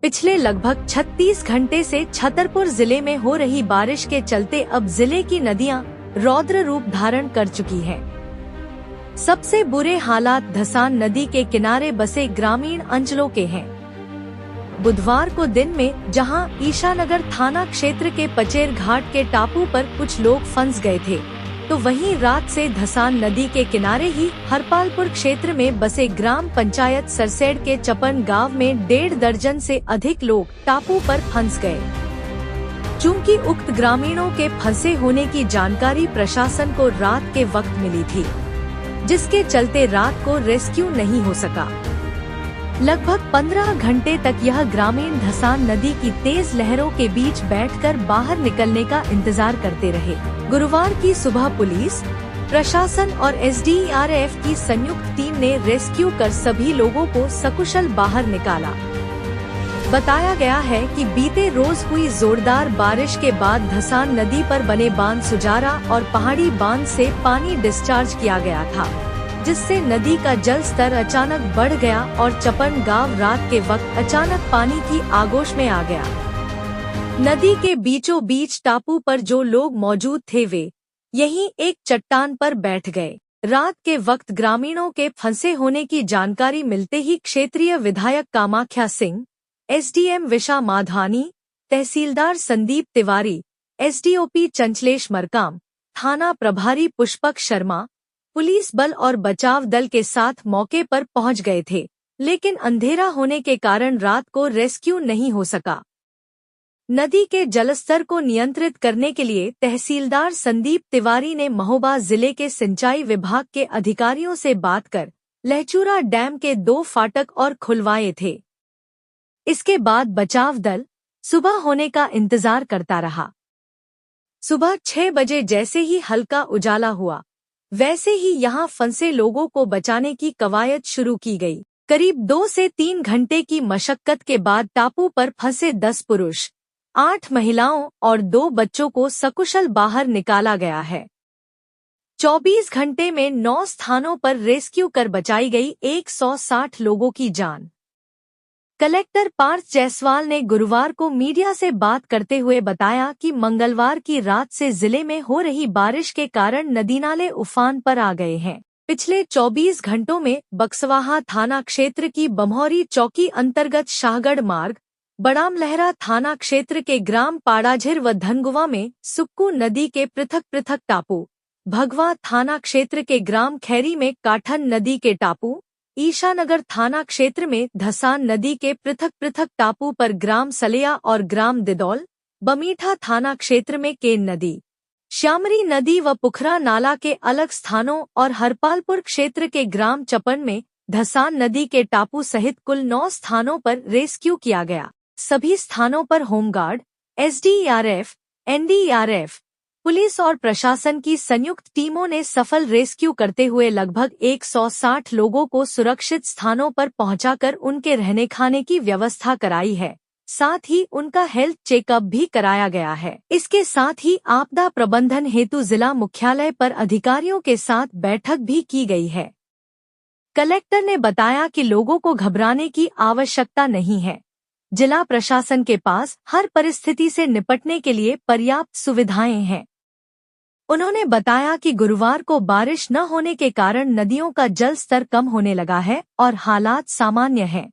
पिछले लगभग 36 घंटे से छतरपुर जिले में हो रही बारिश के चलते अब जिले की नदियां रौद्र रूप धारण कर चुकी हैं। सबसे बुरे हालात धसान नदी के किनारे बसे ग्रामीण अंचलों के हैं। बुधवार को दिन में जहां ईशानगर थाना क्षेत्र के पचेर घाट के टापू पर कुछ लोग फंस गए थे, तो वहीं रात से धसान नदी के किनारे ही हरपालपुर क्षेत्र में बसे ग्राम पंचायत सरसेड़ के चपन गांव में 1.5 दर्जन से अधिक लोग टापू पर फंस गए। चूंकि उक्त ग्रामीणों के फंसे होने की जानकारी प्रशासन को रात के वक्त मिली थी, जिसके चलते रात को रेस्क्यू नहीं हो सका। लगभग 15 घंटे तक यह ग्रामीण धसान नदी की तेज लहरों के बीच बैठकर बाहर निकलने का इंतजार करते रहे। गुरुवार की सुबह पुलिस, प्रशासन और एसडीआरएफ की संयुक्त टीम ने रेस्क्यू कर सभी लोगों को सकुशल बाहर निकाला। बताया गया है कि बीते रोज हुई जोरदार बारिश के बाद धसान नदी पर बने बांध सुजारा और पहाड़ी बांध से पानी डिस्चार्ज किया गया था, जिससे नदी का जल स्तर अचानक बढ़ गया और चपन गांव रात के वक्त अचानक पानी की आगोश में आ गया। नदी के बीचों बीच टापू पर जो लोग मौजूद थे वे यहीं एक चट्टान पर बैठ गए। रात के वक्त ग्रामीणों के फंसे होने की जानकारी मिलते ही क्षेत्रीय विधायक कामाख्या सिंह, एसडीएम विशा माधवानी, तहसीलदार संदीप तिवारी, एसडीओपी चंचलेश मरकाम, थाना प्रभारी पुष्पक शर्मा, पुलिस बल और बचाव दल के साथ मौके पर पहुंच गए थे, लेकिन अंधेरा होने के कारण रात को रेस्क्यू नहीं हो सका। नदी के जलस्तर को नियंत्रित करने के लिए तहसीलदार संदीप तिवारी ने महोबा जिले के सिंचाई विभाग के अधिकारियों से बात कर लहचूरा डैम के 2 फाटक और खुलवाए थे। इसके बाद बचाव दल सुबह होने का इंतजार करता रहा। सुबह 6 बजे जैसे ही हल्का उजाला हुआ, वैसे ही यहां फंसे लोगों को बचाने की कवायद शुरू की गई। करीब 2 से 3 घंटे की मशक्कत के बाद टापू पर फंसे 10 पुरुष, 8 महिलाओं और 2 बच्चों को सकुशल बाहर निकाला गया है। 24 घंटे में 9 स्थानों पर रेस्क्यू कर बचाई गई 160 लोगों की जान। कलेक्टर पार्थ जायसवाल ने गुरुवार को मीडिया से बात करते हुए बताया कि मंगलवार की रात से जिले में हो रही बारिश के कारण नदी नाले उफान पर आ गए हैं। पिछले 24 घंटों में बक्सवाहा थाना क्षेत्र की बम्हौरी चौकी अंतर्गत शाहगढ़ मार्ग, बड़ाम लहरा थाना क्षेत्र के ग्राम पाड़ाझिर व धनगुवा में सुक्कू नदी के पृथक पृथक टापू, भगवा थाना क्षेत्र के ग्राम खैरी में काठन नदी के टापू, ईशानगर थाना क्षेत्र में धसान नदी के पृथक पृथक टापू पर ग्राम सलेया और ग्राम दिदौल, बमीठा थाना क्षेत्र में केन नदी, श्यामरी नदी व पुखरा नाला के अलग स्थानों और हरपालपुर क्षेत्र के ग्राम चपन में धसान नदी के टापू सहित कुल 9 स्थानों पर रेस्क्यू किया गया। सभी स्थानों पर होमगार्ड, एसडीआरएफ, एनडीआरएफ, पुलिस और प्रशासन की संयुक्त टीमों ने सफल रेस्क्यू करते हुए लगभग 160 लोगों को सुरक्षित स्थानों पर पहुंचाकर उनके रहने खाने की व्यवस्था कराई है। साथ ही उनका हेल्थ चेकअप भी कराया गया है। इसके साथ ही आपदा प्रबंधन हेतु जिला मुख्यालय पर अधिकारियों के साथ बैठक भी की गई है। कलेक्टर ने बताया कि लोगों को घबराने की आवश्यकता नहीं है। जिला प्रशासन के पास हर परिस्थिति से निपटने के लिए पर्याप्त सुविधाएं हैं। उन्होंने बताया कि गुरुवार को बारिश न होने के कारण नदियों का जल स्तर कम होने लगा है और हालात सामान्य हैं।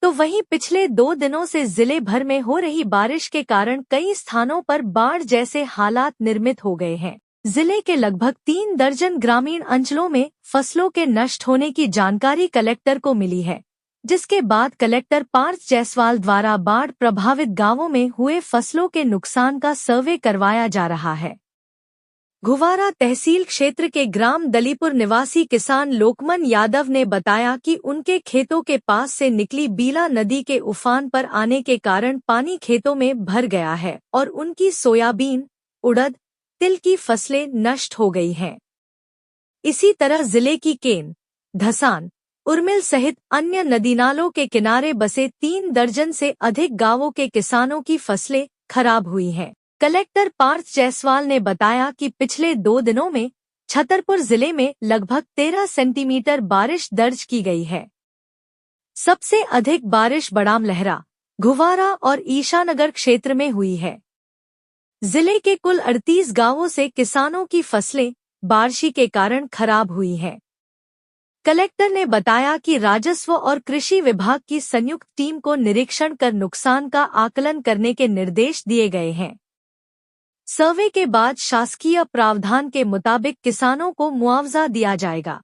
तो वहीं पिछले 2 दिनों से जिले भर में हो रही बारिश के कारण कई स्थानों पर बाढ़ जैसे हालात निर्मित हो गए हैं। जिले के लगभग 3 दर्जन ग्रामीण अंचलों में फसलों के नष्ट होने की जानकारी कलेक्टर को मिली है, जिसके बाद कलेक्टर पार्थ जायसवाल द्वारा बाढ़ प्रभावित गांवों में हुए फसलों के नुकसान का सर्वे करवाया जा रहा है। घुवारा तहसील क्षेत्र के ग्राम दलीपुर निवासी किसान लोकमन यादव ने बताया कि उनके खेतों के पास से निकली बीला नदी के उफान पर आने के कारण पानी खेतों में भर गया है और उनकी सोयाबीन, उड़द, तिल की फसलें नष्ट हो गई हैं। इसी तरह जिले की केन, धसान, उर्मिल सहित अन्य नदी नालों के किनारे बसे 3 दर्जन से अधिक गांवों के किसानों की फसलें खराब हुई हैं। कलेक्टर पार्थ जायसवाल ने बताया कि पिछले 2 दिनों में छतरपुर जिले में लगभग 13 सेंटीमीटर बारिश दर्ज की गई है। सबसे अधिक बारिश बड़ाम लहरा, घुवारा और ईशानगर क्षेत्र में हुई है। जिले के कुल 38 गांवों से किसानों की फसलें बारिश के कारण खराब हुई हैं। कलेक्टर ने बताया कि राजस्व और कृषि विभाग की संयुक्त टीम को निरीक्षण कर नुकसान का आकलन करने के निर्देश दिए गए हैं। सर्वे के बाद शासकीय प्रावधान के मुताबिक किसानों को मुआवजा दिया जाएगा।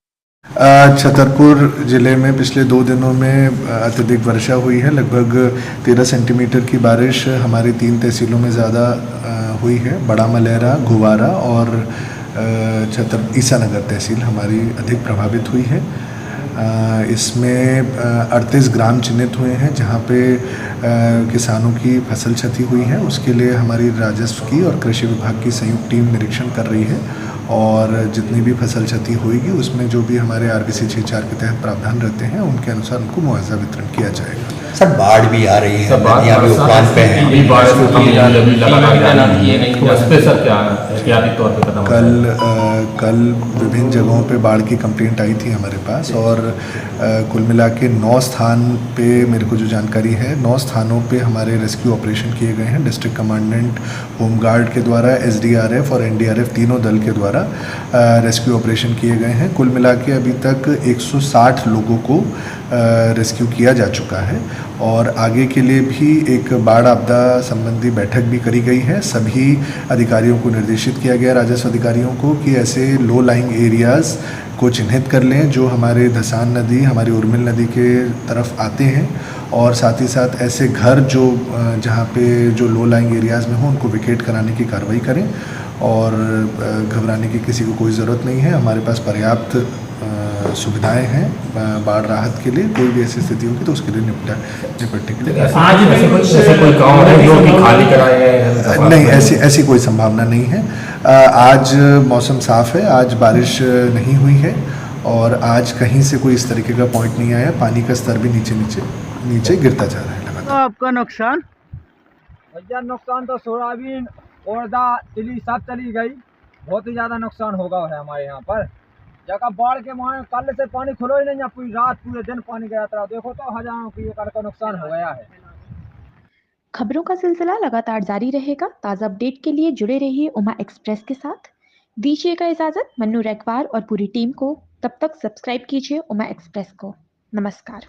छतरपुर जिले में पिछले 2 दिनों में अत्यधिक वर्षा हुई है। लगभग 13 सेंटीमीटर की बारिश हमारी 3 तहसीलों में ज़्यादा हुई है। बड़ा मलेरा, घुवारा और ईसानगर तहसील हमारी अधिक प्रभावित हुई है। इसमें 38 ग्राम चिन्हित हुए हैं जहां पे किसानों की फसल क्षति हुई है। उसके लिए हमारी राजस्व की और कृषि विभाग की संयुक्त टीम निरीक्षण कर रही है और जितनी भी फसल क्षति होगी उसमें जो भी हमारे आरबीसी 6(4) के तहत प्रावधान रहते हैं उनके अनुसार उनको मुआवजा वितरण किया जाएगा। सर बाढ़ भी आ रही है, नदियाँ भी उफान पे हैं। कल विभिन्न जगहों पे बाढ़ की कंप्लेंट आई थी हमारे पास और कुल मिला के 9 स्थान पे मेरे को जो जानकारी है 9 स्थानों पे हमारे रेस्क्यू ऑपरेशन किए गए हैं। डिस्ट्रिक्ट कमांडेंट होमगार्ड के द्वारा, एसडीआरएफ और एनडीआरएफ तीनों दल के द्वारा रेस्क्यू ऑपरेशन किए गए हैं। कुल मिला के अभी तक 160 लोगों को रेस्क्यू किया जा चुका है और आगे के लिए भी एक बाढ़ आपदा संबंधी बैठक भी करी गई है। सभी अधिकारियों को निर्देशित किया गया, राजस्व अधिकारियों को, कि ऐसे लो लाइंग एरियाज़ को चिन्हित कर लें जो हमारे धसान नदी, हमारी उर्मिल नदी के तरफ आते हैं और साथ ही साथ ऐसे घर जो जहाँ पे जो लो लाइंग एरियाज़ में हों उनको विकेट कराने की कार्रवाई करें और घबराने की किसी को कोई ज़रूरत नहीं है। हमारे पास पर्याप्त सुविधाएं हैं बाढ़ राहत के लिए। कोई भी ऐसी स्थिति होगी तो उसके लिए निपटने के लिए आज ऐसे कोई गांव है जो कि खाली कराए गए हैं? नहीं, ऐसी कोई संभावना नहीं है। आज मौसम साफ है, आज बारिश नहीं हुई है और आज कहीं से कोई इस तरीके का पॉइंट नहीं आया। पानी का स्तर भी नीचे गिरता जा रहा है लगातार। तो आपका नुकसान? भैया नुकसान तो सोयाबीन और तिली सब चली गई। बहुत ही ज़्यादा नुकसान होगा है हमारे यहाँ पर। जगह बाढ़ के मारे कल से पानी खुलो ही नहीं, पूरी रात पूरे दिन पानी गया था। देखो तो हजारों की एकड़ का नुकसान हो गया है। खबरों का सिलसिला लगातार जारी रहेगा। ताज़ा अपडेट के लिए जुड़े रहिए उमा एक्सप्रेस के साथ। दीजिएगा इजाजत मन्नू रैकवार और पूरी टीम को। तब तक सब्सक्राइब कीजिए उमा एक्सप्रेस को। नमस्कार।